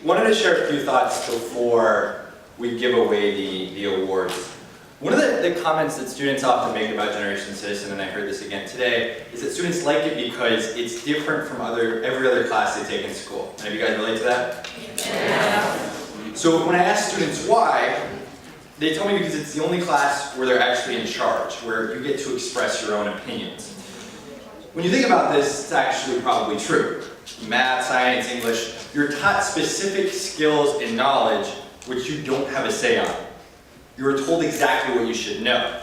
Wanted to share a few thoughts before we give away the awards. One of the comments that students often make about Generation Citizen, and I heard this again today, is that students like it because it's different from every other class they take in school. Any of you guys relate to that? Yeah. So when I ask students why, they tell me because it's the only class where they're actually in charge, where you get to express your own opinions. When you think about this, it's actually probably true. Math, science, English, you're taught specific skills and knowledge which you don't have a say on. You are told exactly what you should know.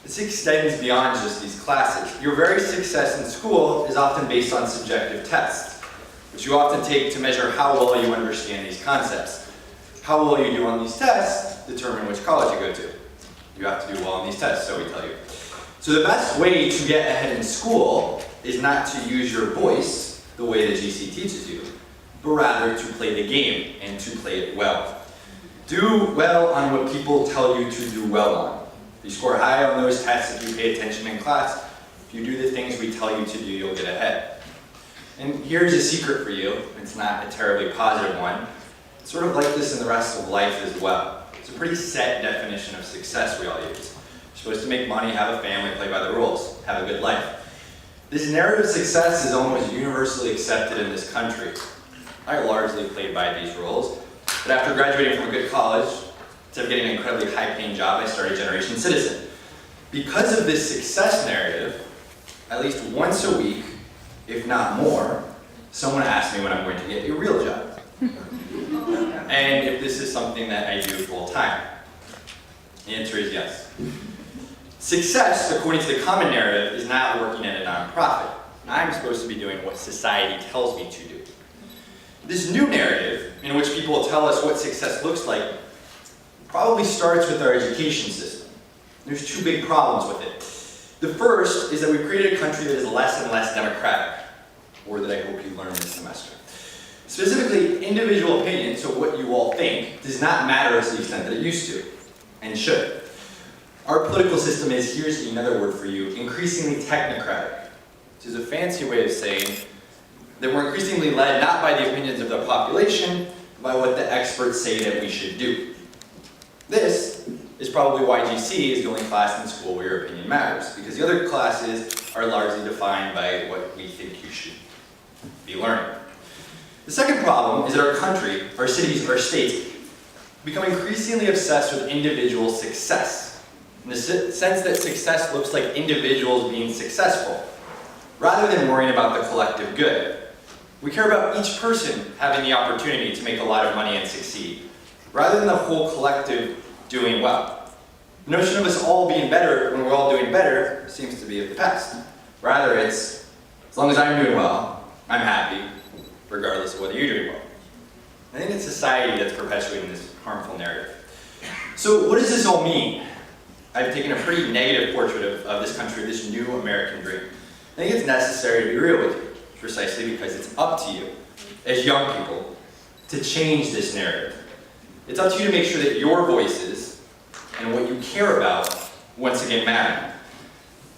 This extends beyond just these classes. Your very success in school is often based on subjective tests, which you often take to measure how well you understand these concepts. How well you do on these tests determine which college you go to. You have to do well on these tests, so we tell you. So the best way to get ahead in school is not to use your voice the way the GC teaches you, but rather to play the game and to play it well. Do well on what people tell you to do well on. If you score high on those tests, if you pay attention in class, if you do the things we tell you to do, you'll get ahead. And here's a secret for you. It's not a terribly positive one. It's sort of like this in the rest of life as well. It's a pretty set definition of success we all use. You're supposed to make money, have a family, play by the rules, have a good life. This narrative of success is almost universally accepted in this country. I largely played by these rules, but after graduating from a good college, instead of getting an incredibly high-paying job, I started Generation Citizen. Because of this success narrative, at least once a week, if not more, someone asks me when I'm going to get a real job. And if this is something that I do full-time. The answer is yes. Success, according to the common narrative, is not working at a nonprofit. I'm supposed to be doing what society tells me to do. This new narrative, in which people tell us what success looks like, probably starts with our education system. There's two big problems with it. The first is that we've created a country that is less and less democratic, a word that I hope you learned this semester. Specifically, individual opinion, so what you all think, does not matter to the extent that it used to, and should. Our political system is, here's another word for you, increasingly technocratic, which is a fancy way of saying that we're increasingly led not by the opinions of the population, but by what the experts say that we should do. This is probably why GC is the only class in school where your opinion matters, because the other classes are largely defined by what we think you should be learning. The second problem is that our country, our cities, our states become increasingly obsessed with individual success, in the sense that success looks like individuals being successful, rather than worrying about the collective good. We care about each person having the opportunity to make a lot of money and succeed, rather than the whole collective doing well. The notion of us all being better when we're all doing better seems to be of the past. Rather, it's, as long as I'm doing well, I'm happy, regardless of whether you're doing well. I think it's society that's perpetuating this harmful narrative. So what does this all mean? I've taken a pretty negative portrait of this country, this new American dream. I think it's necessary to be real with you, precisely because it's up to you, as young people, to change this narrative. It's up to you to make sure that your voices and what you care about once again matter.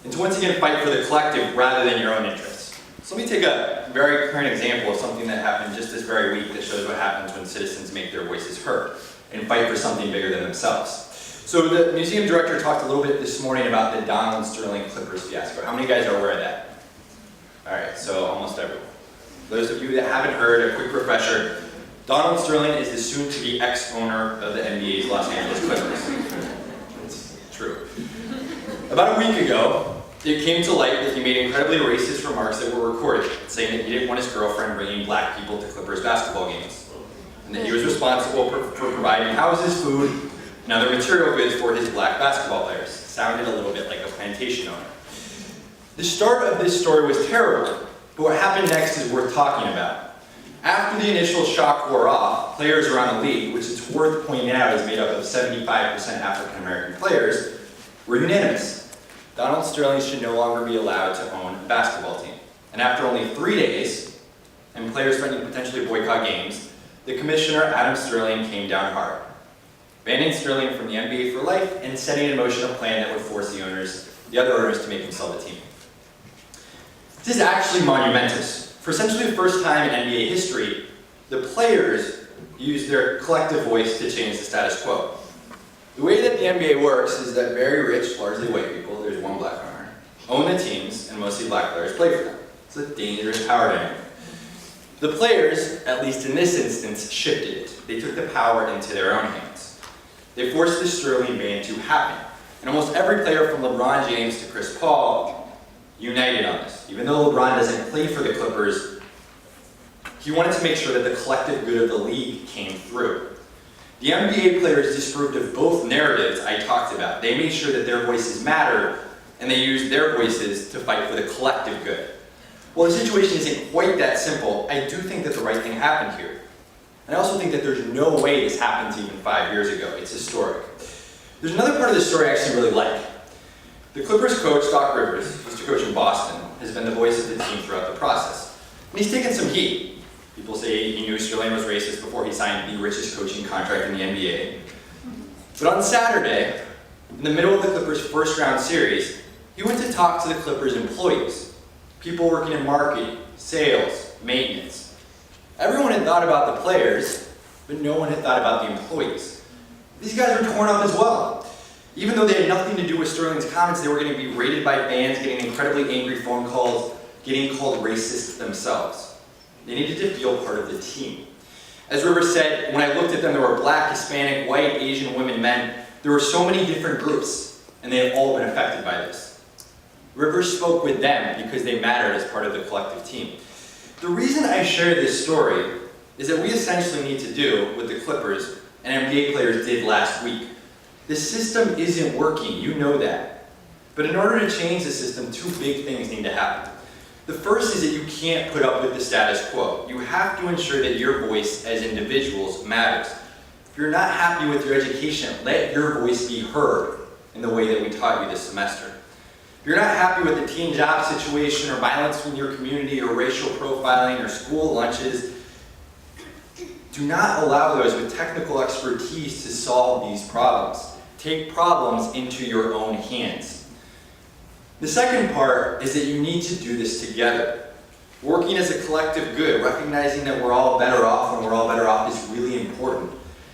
And to once again fight for the collective rather than your own interests. So let me take a very current example of something that happened just this very week that shows what happens when citizens make their voices heard and fight for something bigger than themselves. So the museum director talked a little bit this morning about the Donald Sterling Clippers fiasco. How many guys are aware of that? All right, so almost everyone. Those of you that haven't heard, a quick refresher. Donald Sterling is the soon-to-be ex-owner of the NBA's Los Angeles Clippers. It's true. About a week ago, it came to light that he made incredibly racist remarks that were recorded, saying that he didn't want his girlfriend bringing black people to Clippers basketball games, and that he was responsible for providing houses, food, and other material goods for his black basketball players. Sounded a little bit like a plantation owner. The start of this story was terrible, but what happened next is worth talking about. After the initial shock wore off, players around the league, which it's worth pointing out is made up of 75% African American players, were unanimous. Donald Sterling should no longer be allowed to own a basketball team. And after only 3 days, and players threatening to potentially boycott games, the commissioner, Adam Sterling, came down hard, banning Sterling from the NBA for life and setting in motion a plan that would force the other owners to make him sell the team. This is actually monumentous. For essentially the first time in NBA history, the players use their collective voice to change the status quo. The way that the NBA works is that very rich, largely white people, there's one black owner, own the teams, and mostly black players play for them. It's a dangerous power dynamic. The players, at least in this instance, shifted it. They took the power into their own hands. They forced the Sterling ban to happen. And almost every player from LeBron James to Chris Paul united on this. Even though LeBron doesn't play for the Clippers, he wanted to make sure that the collective good of the league came through. The NBA players disapproved of both narratives I talked about. They made sure that their voices mattered, and they used their voices to fight for the collective good. While the situation isn't quite that simple, I do think that the right thing happened here. And I also think that there's no way this happened even 5 years ago. It's historic. There's another part of the story I actually really like. The Clippers coach, Doc Rivers, who used to coach in Boston, has been the voice of the team throughout the process. And he's taken some heat. People say he knew Sterling was racist before he signed the richest coaching contract in the NBA. But on Saturday, in the middle of the Clippers' first-round series, he went to talk to the Clippers' employees, people working in marketing, sales, maintenance. Everyone had thought about the players, but no one had thought about the employees. These guys were torn up as well. Even though they had nothing to do with Sterling's comments, they were going to be raided by fans, getting incredibly angry phone calls, getting called racist themselves. They needed to feel part of the team. As Rivers said, when I looked at them, there were black, Hispanic, white, Asian, women, men. There were so many different groups, and they have all been affected by this. Rivers spoke with them because they mattered as part of the collective team. The reason I share this story is that we essentially need to do what the Clippers and NBA players did last week. The system isn't working, you know that. But in order to change the system, two big things need to happen. The first is that you can't put up with the status quo. You have to ensure that your voice as individuals matters. If you're not happy with your education, let your voice be heard in the way that we taught you this semester. If you're not happy with the teen job situation or violence in your community or racial profiling or school lunches, do not allow those with technical expertise to solve these problems. Take problems into your own hands. The second part is that you need to do this together. Working as a collective good, recognizing that we're all better off when we're all better off is really important.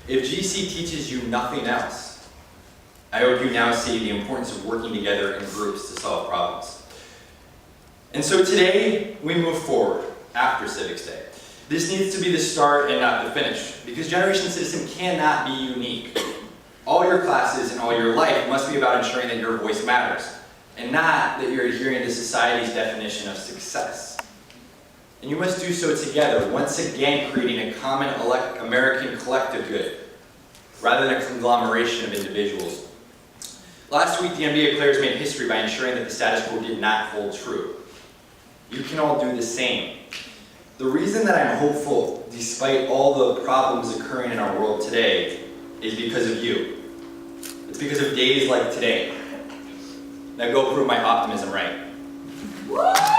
If GC teaches you nothing else, I hope you now see the importance of working together in groups to solve problems. And so today, we move forward after Civics Day. This needs to be the start and not the finish, because Generation Citizen cannot be unique. All your classes and all your life must be about ensuring that your voice matters, and not that you're adhering to society's definition of success. And you must do so together, once again creating a common American collective good, rather than a conglomeration of individuals. Last week, the NBA players made history by ensuring that the status quo did not hold true. You can all do the same. The reason that I'm hopeful, despite all the problems occurring in our world today, is because of you. It's because of days like today. Now go prove my optimism right.